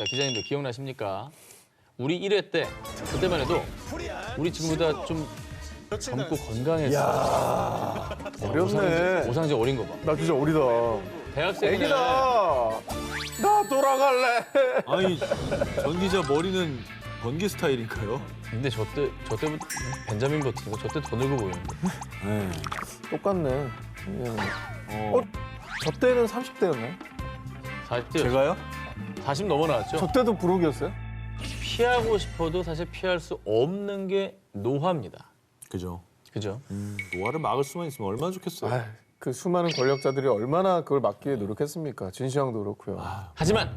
자, 기자님들 기억나십니까? 우리 1회 때 그때만 해도 우리 지금보다 좀 젊고 건강했어. 어렵네. 오상재 어린 거 봐. 나 진짜 어리다. 대학생이네. 애기다. 나 돌아갈래. 아니 전 기자 머리는 번개 스타일인가요? 근데 저 때부터 벤자민 버튼인가? 저 때 더 늙어 보이는데. 네. 똑같네. 저 때는 30대였나요? 40대. 제가요? 40 넘어 나왔죠? 저 때도 부록이었어요? 피하고 싶어도 사실 피할 수 없는 게 노화입니다. 그죠. 그죠? 노화를 막을 수만 있으면 얼마나 좋겠어요. 아, 그 수많은 권력자들이 얼마나 그걸 막기 위해 노력했습니까? 진시황도 그렇고요. 하지만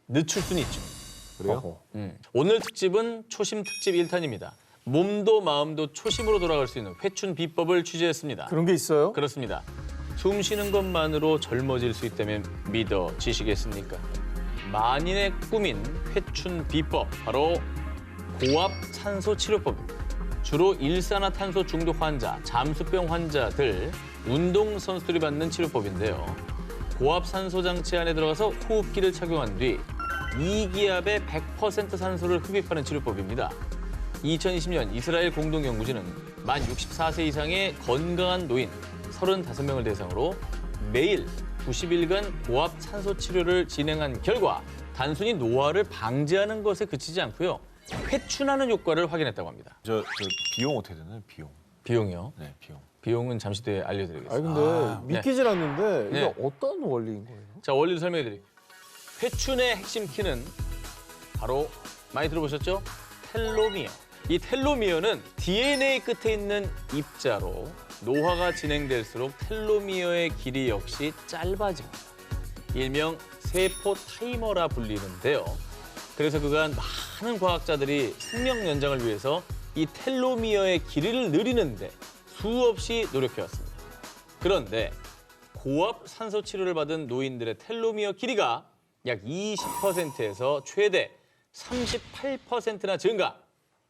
늦출 수는 있죠. 그래요? 어허. 오늘 특집은 초심 특집 1탄입니다. 몸도 마음도 초심으로 돌아갈 수 있는 회춘 비법을 취재했습니다. 그런 게 있어요? 그렇습니다. 숨 쉬는 것만으로 젊어질 수 있다면 믿어지시겠습니까? 만인의 꿈인 회춘 비법, 바로 고압 산소 치료법입니다. 주로 일산화탄소 중독 환자, 잠수병 환자들, 운동선수들이 받는 치료법인데요. 고압 산소 장치 안에 들어가서 호흡기를 착용한 뒤 2기압의 100% 산소를 흡입하는 치료법입니다. 2020년 이스라엘 공동연구진은 만 64세 이상의 건강한 노인 35명을 대상으로 매일 90일간 고압 산소 치료를 진행한 결과 단순히 노화를 방지하는 것에 그치지 않고요. 회춘하는 효과를 확인했다고 합니다. 저 비용 어떻게 되나요? 비용. 비용이요? 네, 비용. 비용은 잠시 뒤에 알려드리겠습니다. 아니 근데 믿기질 않는데 이게 네. 어떤 원리인 거예요? 자, 원리를 설명해 드릴게요. 회춘의 핵심 키는 바로 많이 들어보셨죠? 텔로미어. 이 텔로미어는 DNA 끝에 있는 입자로 노화가 진행될수록 텔로미어의 길이 역시 짧아집니다. 일명 세포 타이머라 불리는데요. 그래서 그간 많은 과학자들이 생명 연장을 위해서 이 텔로미어의 길이를 늘리는데 수없이 노력해왔습니다. 그런데 고압 산소 치료를 받은 노인들의 텔로미어 길이가 약 20%에서 최대 38%나 증가.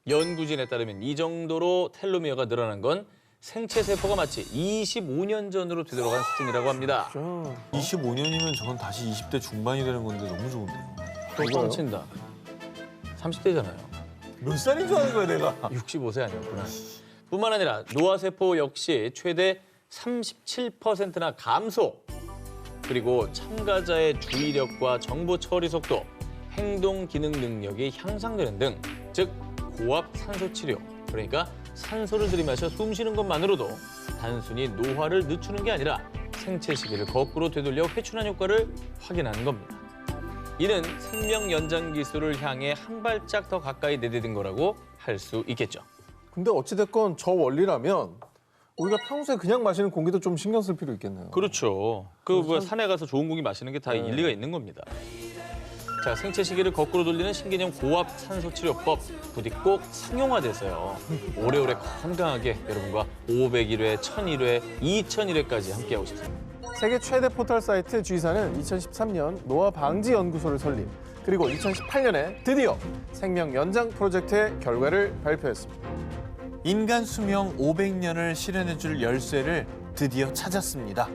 연구진에 따르면 이 정도로 텔로미어가 늘어난 건 생체 세포가 마치 25년 전으로 되돌아간 수준이라고 합니다. 25년이면 저건 다시 20대 중반이 되는 건데 너무 좋은데요. 또 뻥친다. 30대잖아요. 몇 살인 줄 아는 거야 내가. 65세 아니었구나. 뿐만 아니라 노화세포 역시 최대 37%나 감소. 그리고 참가자의 주의력과 정보 처리 속도, 행동 기능 능력이 향상되는 등, 즉 고압 산소 치료, 그러니까 산소를 들이마셔 숨 쉬는 것만으로도 단순히 노화를 늦추는 게 아니라 생체 시계를 거꾸로 되돌려 회춘한 효과를 확인하는 겁니다. 이는 생명 연장 기술을 향해 한 발짝 더 가까이 내디딘 거라고 할 수 있겠죠. 근데 어찌됐건 저 원리라면 우리가 평소에 그냥 마시는 공기도 좀 신경 쓸 필요 있겠네요. 그렇죠. 산에 가서 좋은 공기 마시는 게 다 일리가 있는 겁니다. 자, 생체 시계를 거꾸로 돌리는 신개념 고압 산소 치료법, 부디 꼭 상용화돼서요. 오래오래 건강하게 여러분과 501회, 1001회, 2001회까지 함께하고 싶습니다. 세계 최대 포털 사이트 G사는 2013년 노화 방지 연구소를 설립, 그리고 2018년에 드디어 생명 연장 프로젝트의 결과를 발표했습니다. 인간 수명 500년을 실현해줄 열쇠를 드디어 찾았습니다.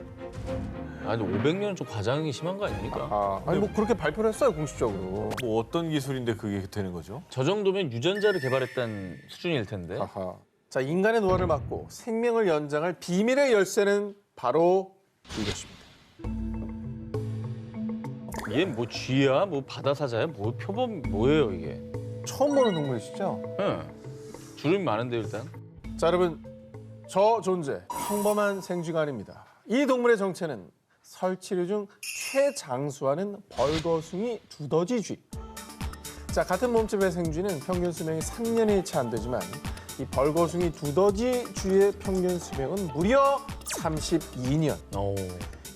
아니, 500년은 좀 과장이 심한 거 아닙니까? 아니 뭐 그렇게 발표를 했어요 공식적으로. 뭐 어떤 기술인데 그게 되는 거죠? 저 정도면 유전자를 개발했다는 수준일 텐데. 아하. 자, 인간의 노화를 막고 생명을 연장할 비밀의 열쇠는 바로 이것입니다. 얘 뭐 쥐야? 뭐 바다사자야? 뭐 표범 뭐예요 이게? 처음 보는 동물이시죠? 응. 주름이 많은데 일단. 자, 여러분, 저 존재 평범한 생쥐가 아닙니다. 이 동물의 정체는 설치류 중 최장수하는 벌거숭이 두더지쥐. 자, 같은 몸집의 생쥐는 평균 수명이 3년이 채 안 되지만 이 벌거숭이 두더지쥐의 평균 수명은 무려 32년. 오.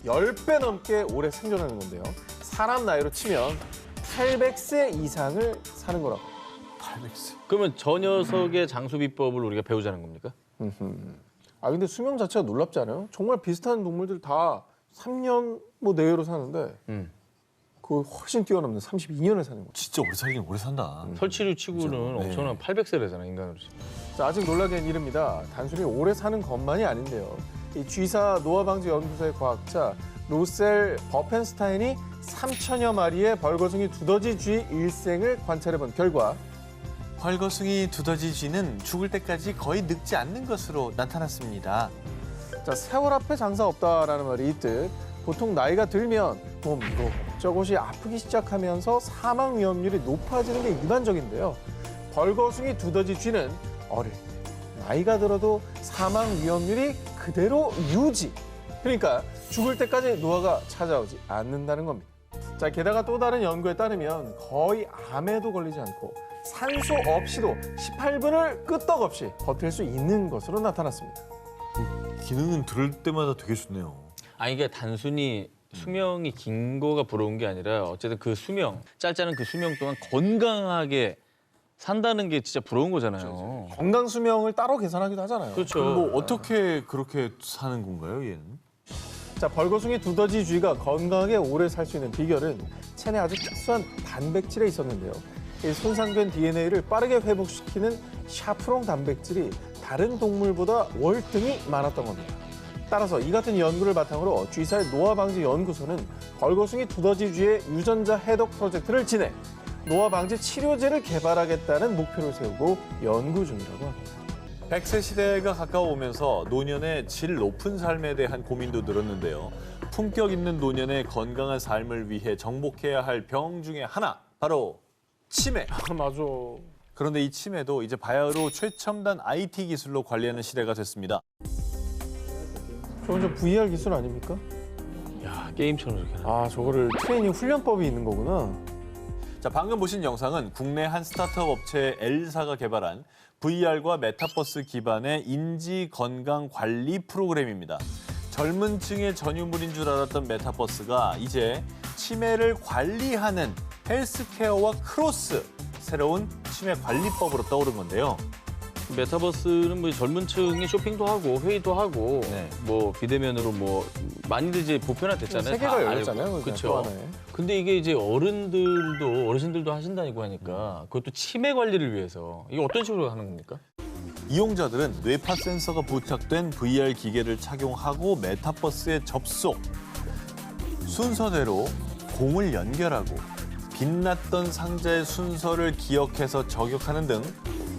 10배 넘게 오래 생존하는 건데요. 사람 나이로 치면 800세 이상을 사는 거라고. 800세. 그러면 저 녀석의 장수 비법을 우리가 배우자는 겁니까? 아, 근데 수명 자체가 놀랍지 않아요? 정말 비슷한 동물들 다 3년 뭐 내외로 사는데 그 훨씬 뛰어넘는 32년을 사는 거죠. 진짜 오래 살긴 오래 산다. 설치류 치고는 네. 엄청난 800세래잖아 인간으로 치면. 자, 아직 놀라긴 이릅니다. 단순히 오래 사는 것만이 아닌데요. 이 G사 노화방지 연구소의 과학자 로셀 버펜스타인이 3천여 마리의 벌거숭이 두더지 쥐 일생을 관찰해본 결과 벌거숭이 두더지 쥐는 죽을 때까지 거의 늙지 않는 것으로 나타났습니다. 자, 세월 앞에 장사 없다라는 말이 있듯 보통 나이가 들면 몸 이곳저곳이 아프기 시작하면서 사망 위험률이 높아지는 게 일반적인데요. 벌거숭이 두더지 쥐는 어릴 나이가 들어도 사망 위험률이 그대로 유지. 그러니까 죽을 때까지 노화가 찾아오지 않는다는 겁니다. 자, 게다가 또 다른 연구에 따르면 거의 암에도 걸리지 않고 산소 없이도 18분을 끄떡없이 버틸 수 있는 것으로 나타났습니다. 기능은 들을 때마다 되게 좋네요. 아니 이게 단순히 수명이 긴 거가 부러운 게 아니라 어쨌든 그 수명, 짧지 않은 그 수명 동안 건강하게 산다는 게 진짜 부러운 거잖아요. 건강 수명을 따로 계산하기도 하잖아요. 그렇죠. 그럼 뭐 어떻게 그렇게 사는 건가요, 얘는? 자, 벌거숭이 두더지 쥐가 건강하게 오래 살 수 있는 비결은 체내에 아주 특수한 단백질에 있었는데요. 이 손상된 DNA를 빠르게 회복시키는 샤프롱 단백질이 다른 동물보다 월등히 많았던 겁니다. 따라서 이 같은 연구를 바탕으로 쥐살 노화 방지 연구소는 벌거숭이 두더지 쥐의 유전자 해독 프로젝트를 진행, 노화 방지 치료제를 개발하겠다는 목표를 세우고 연구 중이라고 합니다. 100세 시대가 가까워오면서 노년의 질 높은 삶에 대한 고민도 늘었는데요. 품격 있는 노년의 건강한 삶을 위해 정복해야 할 병 중에 하나, 바로 치매. 맞아. 그런데 이 치매도 이제 바야흐로 최첨단 IT 기술로 관리하는 시대가 됐습니다. 저건 좀 VR 기술 아닙니까? 야 게임처럼 이렇게. 하네. 아, 저거를 트레이닝 훈련법이 있는 거구나. 자, 방금 보신 영상은 국내 한 스타트업 업체 L사가 개발한 VR과 메타버스 기반의 인지 건강 관리 프로그램입니다. 젊은 층의 전유물인 줄 알았던 메타버스가 이제 치매를 관리하는 헬스케어와 크로스, 새로운 치매 관리법으로 떠오른 건데요. 메타버스는 뭐 젊은 층이 쇼핑도 하고 회의도 하고 네. 뭐 비대면으로 뭐 많이들 이제 보편화됐잖아요. 세계가 다 열렸잖아요. 알고. 그러니까 그렇죠. 또 하나의. 근데 이게 이제 어르신들도 하신다고 하니까 그것도 치매 관리를 위해서 이게 어떤 식으로 하는 겁니까? 이용자들은 뇌파 센서가 부착된 VR 기계를 착용하고 메타버스에 접속. 순서대로 공을 연결하고 빛났던 상자의 순서를 기억해서 저격하는 등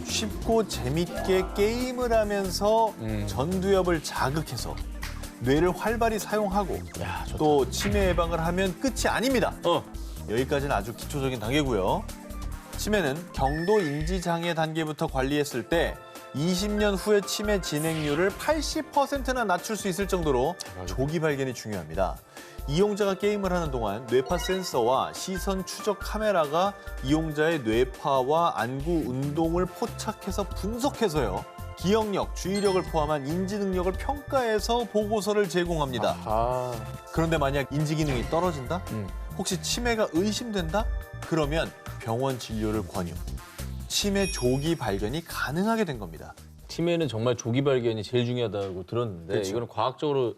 쉽고 재밌게 게임을 하면서 전두엽을 자극해서 뇌를 활발히 사용하고 야, 좋다. 또 치매 예방을 하면 끝이 아닙니다. 여기까지는 아주 기초적인 단계고요. 치매는 경도 인지장애 단계부터 관리했을 때 20년 후에 치매 진행률을 80%나 낮출 수 있을 정도로 조기 발견이 중요합니다. 이용자가 게임을 하는 동안 뇌파 센서와 시선 추적 카메라가 이용자의 뇌파와 안구 운동을 포착해서 분석해서요. 기억력, 주의력을 포함한 인지 능력을 평가해서 보고서를 제공합니다. 아, 그런데 만약 인지 기능이 떨어진다? 혹시 치매가 의심된다? 그러면 병원 진료를 권유. 치매 조기 발견이 가능하게 된 겁니다. 치매는 정말 조기 발견이 제일 중요하다고 들었는데 그렇죠. 이거는 과학적으로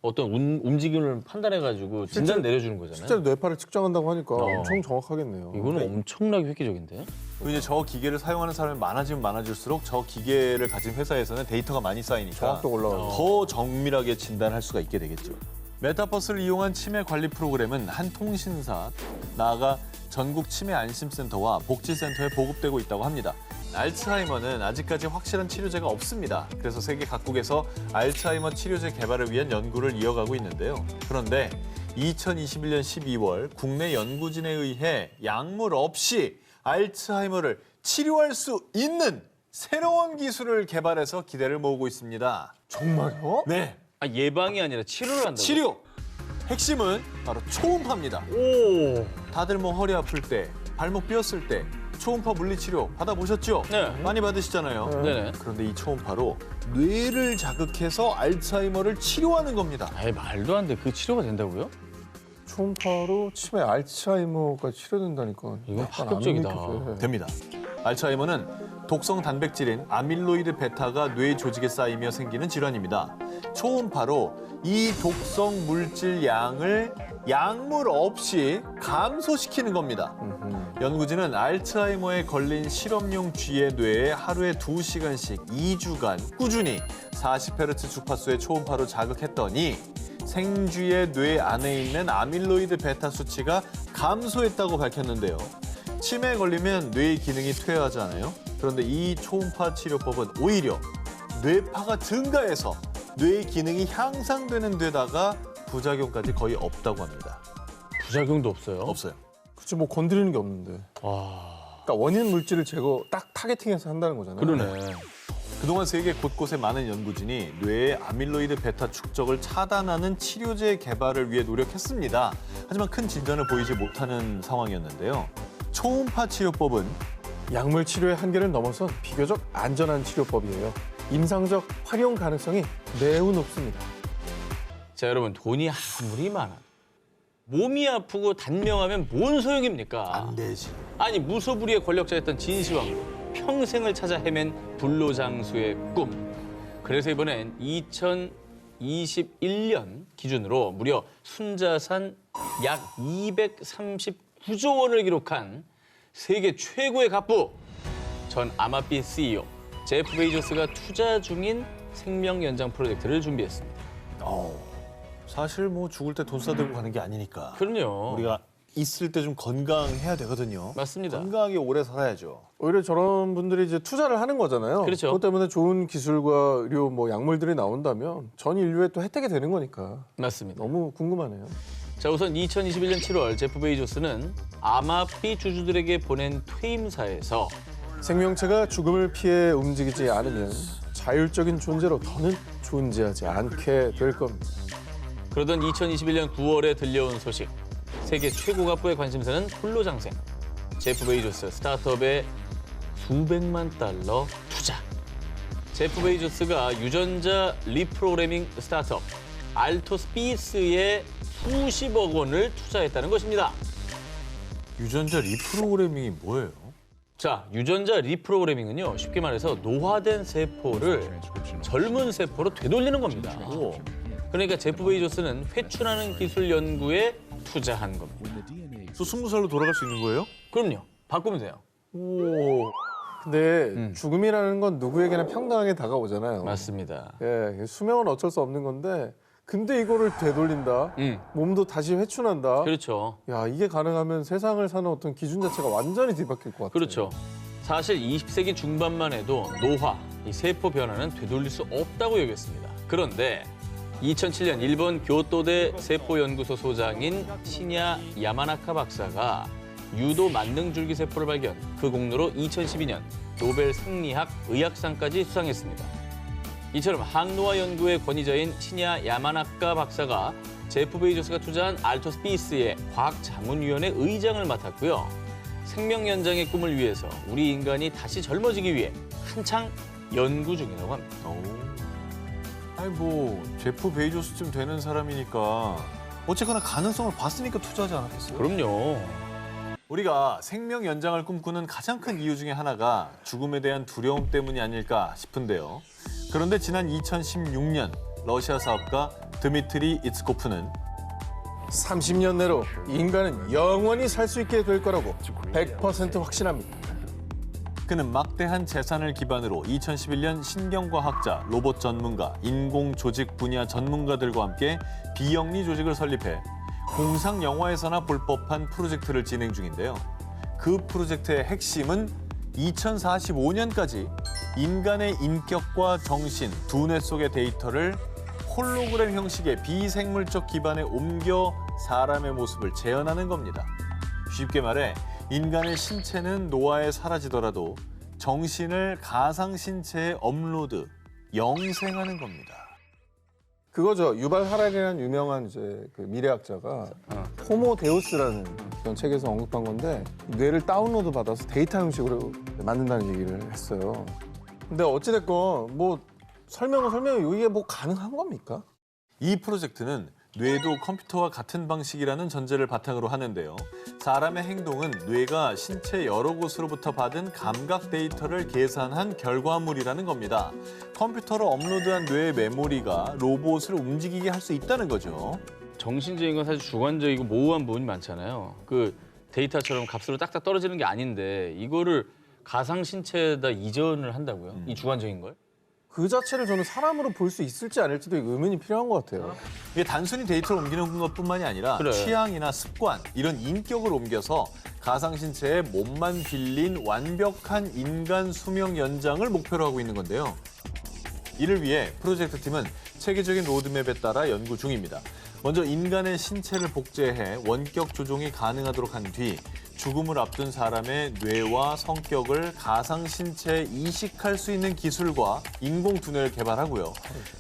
어떤 움직임을 판단해가지고 진단 내려주는 거잖아요. 실제로 뇌파를 측정한다고 하니까 어. 엄청 정확하겠네요. 이거는 엄청나게 획기적인데? 그리고 이제 저 기계를 사용하는 사람이 많아지면 많아질수록 저 기계를 가진 회사에서는 데이터가 많이 쌓이니까 정확도 올라가고. 더 정밀하게 진단할 수가 있게 되겠죠. 메타버스를 이용한 치매 관리 프로그램은 한 통신사, 나아가 전국 치매 안심센터와 복지센터에 보급되고 있다고 합니다. 알츠하이머는 아직까지 확실한 치료제가 없습니다. 그래서 세계 각국에서 알츠하이머 치료제 개발을 위한 연구를 이어가고 있는데요. 그런데 2021년 12월 국내 연구진에 의해 약물 없이 알츠하이머를 치료할 수 있는 새로운 기술을 개발해서 기대를 모으고 있습니다. 정말요? 네, 아, 예방이 아니라 치료를 한다고? 치료! 핵심은 바로 초음파입니다. 오! 다들 뭐 허리 아플 때, 발목 삐었을 때 초음파 물리치료 받아보셨죠? 네. 많이 받으시잖아요. 네네. 그런데 이 초음파로 뇌를 자극해서 알츠하이머를 치료하는 겁니다. 아예 말도 안 돼. 그 치료가 된다고요? 초음파로 치매 알츠하이머가 치료된다니까. 이건 약간 파격적이다. 안 믿겨져요. 됩니다. 알츠하이머는 독성 단백질인 아밀로이드 베타가 뇌 조직에 쌓이며 생기는 질환입니다. 초음파로 이 독성 물질 양을 약물 없이 감소시키는 겁니다. 연구진은 알츠하이머에 걸린 실험용 쥐의 뇌에 하루에 2시간씩 2주간 꾸준히 40Hz 주파수의 초음파로 자극했더니 생쥐의 뇌 안에 있는 아밀로이드 베타 수치가 감소했다고 밝혔는데요. 치매에 걸리면 뇌의 기능이 퇴화하잖아요. 그런데 이 초음파 치료법은 오히려 뇌파가 증가해서 뇌의 기능이 향상되는 데다가 부작용까지 거의 없다고 합니다. 부작용도 없어요? 없어요. 그치 뭐 건드리는 게 없는데. 그러니까 원인 물질을 딱 타겟팅해서 한다는 거잖아요. 그러네. 그동안 세계 곳곳의 많은 연구진이 뇌의 아밀로이드 베타 축적을 차단하는 치료제 개발을 위해 노력했습니다. 하지만 큰 진전을 보이지 못하는 상황이었는데요. 초음파 치료법은 약물 치료의 한계를 넘어선 비교적 안전한 치료법이에요. 임상적 활용 가능성이 매우 높습니다. 자, 여러분 돈이 아무리 많아 몸이 아프고 단명하면 뭔 소용입니까? 안 되지. 아니 무소불위의 권력자였던 진시황 평생을 찾아 헤맨 불로장수의 꿈. 그래서 이번엔 2021년 기준으로 무려 순자산 약 239조 원을 기록한 세계 최고의 갑부 전 아마피 CEO 제프 베이조스가 투자 중인 생명 연장 프로젝트를 준비했습니다. 사실 뭐 죽을 때 돈 싸들고 가는 게 아니니까. 그럼요. 우리가 있을 때 좀 건강해야 되거든요. 맞습니다. 건강하게 오래 살아야죠. 오히려 저런 분들이 이제 투자를 하는 거잖아요. 그렇죠. 그것 때문에 좋은 기술과 의료 뭐 약물들이 나온다면 전 인류에 또 혜택이 되는 거니까 맞습니다. 너무 궁금하네요. 자, 우선 2021년 7월 제프 베이조스는 아마피 주주들에게 보낸 퇴임사에서 생명체가 죽음을 피해 움직이지 않으면 자율적인 존재로 더는 존재하지 않게 될 겁니다. 그러던 2021년 9월에 들려온 소식. 세계 최고 갑부의 관심사는 홀로장생. 제프 베이조스 스타트업에 수백만 달러 투자. 제프 베이조스가 유전자 리프로그래밍 스타트업 알토스피스에 수십억 원을 투자했다는 것입니다. 유전자 리프로그래밍이 뭐예요? 자, 유전자 리프로그래밍은요, 쉽게 말해서 노화된 세포를 젊은 세포로 되돌리는 겁니다. 그러니까 제프 베이조스는 회춘하는 기술 연구에 투자한 겁니다. 또 20살로 돌아갈 수 있는 거예요? 그럼요. 바꾸면 돼요. 근데 죽음이라는 건 누구에게나 평등하게 다가오잖아요. 맞습니다. 예, 수명은 어쩔 수 없는 건데 근데 이거를 되돌린다. 몸도 다시 회춘한다. 그렇죠. 야, 이게 가능하면 세상을 사는 어떤 기준 자체가 완전히 뒤바뀔 것 같아요. 그렇죠. 사실 20세기 중반만 해도 노화, 이 세포 변화는 되돌릴 수 없다고 여겼습니다. 그런데 2007년 일본 교토대 세포연구소 소장인 시냐 야마나카 박사가 유도 만능줄기 세포를 발견, 그 공로로 2012년 노벨 생리학 의학상까지 수상했습니다. 이처럼 항노화 연구의 권위자인 시냐 야마나카 박사가 제프 베이조스가 투자한 알토스피스의 과학자문위원회 의장을 맡았고요. 생명 연장의 꿈을 위해서 우리 인간이 다시 젊어지기 위해 한창 연구 중이라고 합니다. 아니 뭐 제프 베이조스쯤 되는 사람이니까 어쨌거나 가능성을 봤으니까 투자하지 않았겠어요? 그럼요. 우리가 생명 연장을 꿈꾸는 가장 큰 이유 중에 하나가 죽음에 대한 두려움 때문이 아닐까 싶은데요. 그런데 지난 2016년 러시아 사업가 드미트리 이츠코프는 30년 내로 인간은 영원히 살 수 있게 될 거라고 100% 확신합니다. 그는 막대한 재산을 기반으로 2011년 신경과학자, 로봇 전문가, 인공조직 분야 전문가들과 함께 비영리 조직을 설립해 공상 영화에서나 볼 법한 프로젝트를 진행 중인데요. 그 프로젝트의 핵심은 2045년까지 인간의 인격과 정신, 두뇌 속의 데이터를 홀로그램 형식의 비생물적 기반에 옮겨 사람의 모습을 재현하는 겁니다. 쉽게 말해 인간의 신체는 노화에 사라지더라도 정신을 가상 신체에 업로드, 영생하는 겁니다. 그거죠. 유발 하랄이라는 유명한 이제 그 미래학자가 호모 데우스라는 그런 책에서 언급한 건데 뇌를 다운로드 받아서 데이터 형식으로 만든다는 얘기를 했어요. 근데 어찌됐건 뭐 설명은 이게 뭐 가능한 겁니까? 이 프로젝트는 뇌도 컴퓨터와 같은 방식이라는 전제를 바탕으로 하는데요. 사람의 행동은 뇌가 신체 여러 곳으로부터 받은 감각 데이터를 계산한 결과물이라는 겁니다. 컴퓨터로 업로드한 뇌의 메모리가 로봇을 움직이게 할 수 있다는 거죠. 정신적인 건 사실 주관적이고 모호한 부분이 많잖아요. 그 데이터처럼 값으로 딱딱 떨어지는 게 아닌데 이거를 가상 신체에다 이전을 한다고요? 이 주관적인 걸? 그 자체를 저는 사람으로 볼 수 있을지 아닐지도 의문이 필요한 것 같아요. 이게 단순히 데이터를 옮기는 것뿐만이 아니라 그래. 취향이나 습관, 이런 인격을 옮겨서 가상신체의 몸만 빌린 완벽한 인간 수명 연장을 목표로 하고 있는 건데요. 이를 위해 프로젝트 팀은 체계적인 로드맵에 따라 연구 중입니다. 먼저 인간의 신체를 복제해 원격 조종이 가능하도록 한 뒤 죽음을 앞둔 사람의 뇌와 성격을 가상신체에 이식할 수 있는 기술과 인공두뇌를 개발하고요.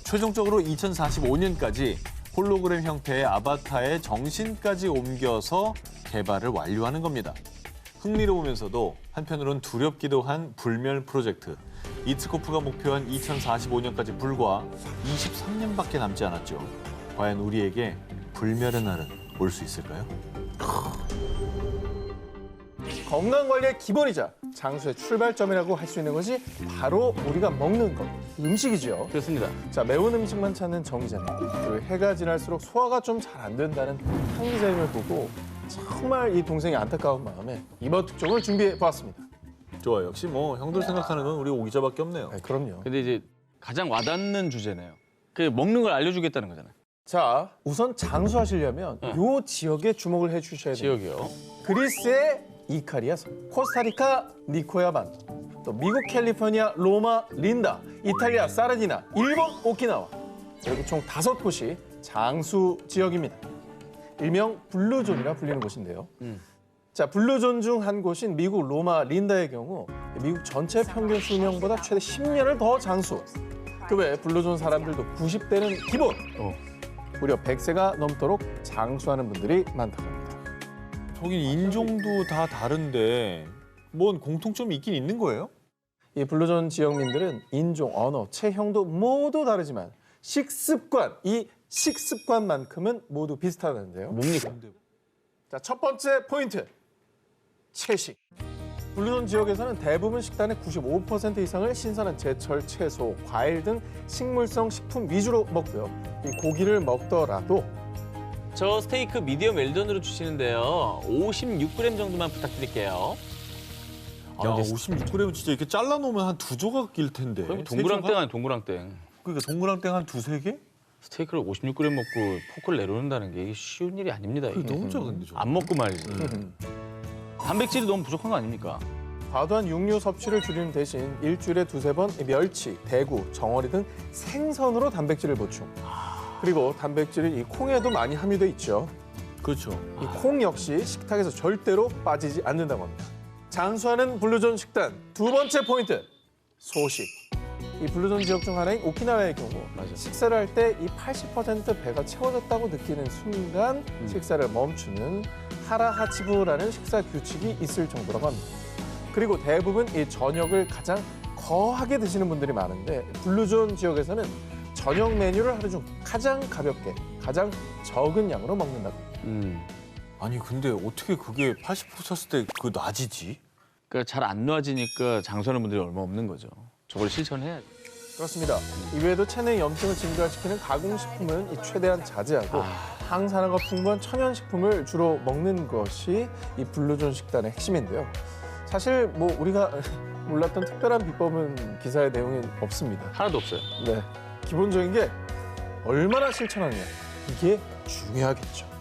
최종적으로 2045년까지 홀로그램 형태의 아바타의 정신까지 옮겨서 개발을 완료하는 겁니다. 흥미로우면서도 한편으론 두렵기도 한 불멸 프로젝트. 이츠코프가 목표한 2045년까지 불과 23년밖에 남지 않았죠. 과연 우리에게 불멸의 날은 올 수 있을까요? 건강관리의 기본이자 장수의 출발점이라고 할 수 있는 것이 바로 우리가 먹는 것, 음식이죠. 그렇습니다. 자, 매운 음식만 찾는 정 기자님. 그리고 해가 지날수록 소화가 좀 잘 안 된다는 황 기자님을 보고 정말 이 동생의 안타까운 마음에 이번 특종을 준비해 보았습니다. 좋아요. 역시 뭐 형들 생각하는 건 우리 오 기자밖에 없네요. 네, 그럼요. 근데 이제 가장 와닿는 주제네요. 그 먹는 걸 알려주겠다는 거잖아요. 자, 우선 장수하시려면 요 지역에 주목을 해주셔야 돼요. 지역이요. 그리스의 이카리아 섬, 코스타리카 니코야 반도, 또 미국 캘리포니아 로마 린다, 이탈리아 사르디나, 일본 오키나와 이렇게 총 5곳이 장수 지역입니다. 일명 블루존이라 불리는 곳인데요. 자, 블루존 중 한 곳인 미국 로마 린다의 경우 미국 전체 평균 수명보다 최대 10년을 더 장수. 그 외에 블루존 사람들도 90대는 기본. 무려 100세가 넘도록 장수하는 분들이 많다고 합니다. 저긴 인종도 다 다른데 뭔 공통점이 있긴 있는 거예요? 이 블루존 지역민들은 인종, 언어, 체형도 모두 다르지만 식습관, 이 식습관만큼은 모두 비슷하다는데요. 뭡니까? 자, 첫 번째 포인트. 채식. 블루존 지역에서는 대부분 식단의 95% 이상을 신선한 제철, 채소, 과일 등 식물성 식품 위주로 먹고요. 이 고기를 먹더라도 저 스테이크 미디엄 웰던으로 주시는데요. 56g 정도만 부탁드릴게요. 야, 56g 진짜 이렇게 잘라놓으면 한 2조각일 텐데. 그럼 세 동그랑땡 조각? 아니 동그랑땡. 그러니까 동그랑땡 한 2-3개? 스테이크를 56g 먹고 포크를 내려놓는다는 게 이게 쉬운 일이 아닙니다. 그게 이게. 너무 작은데 저. 안 먹고 말이지. 단백질이 너무 부족한 거 아닙니까? 과도한 육류 섭취를 줄이는 대신 일주일에 2-3번 멸치, 대구, 정어리 등 생선으로 단백질을 보충. 그리고 단백질이 이 콩에도 많이 함유돼 있죠. 그렇죠. 이 콩 역시 식탁에서 절대로 빠지지 않는다고 합니다. 장수하는 블루존 식단 두 번째 포인트, 소식. 이 블루존 지역 중 하나인 오키나와의 경우 식사를 할 때 이 80% 배가 채워졌다고 느끼는 순간 식사를 멈추는 하라하치부라는 식사 규칙이 있을 정도라고 합니다. 그리고 대부분 이 저녁을 가장 거하게 드시는 분들이 많은데 블루존 지역에서는 저녁 메뉴를 하루 중 가장 가볍게, 가장 적은 양으로 먹는다고 합니다. 아니 근데 어떻게 그게 80% 쳤을 때 그 낮이지? 그러니까 잘 안 놔지니까 장수하는 분들이 얼마 없는 거죠. 저걸 실천해야죠. 그렇습니다. 이외에도 체내 염증을 증가시키는 가공식품은 이 최대한 자제하고 항산화가 풍부한 천연식품을 주로 먹는 것이 이 블루존 식단의 핵심인데요. 사실 뭐 우리가 몰랐던 특별한 비법은 기사의 내용에 없습니다. 하나도 없어요. 네, 기본적인 게 얼마나 실천하느냐 이게 중요하겠죠.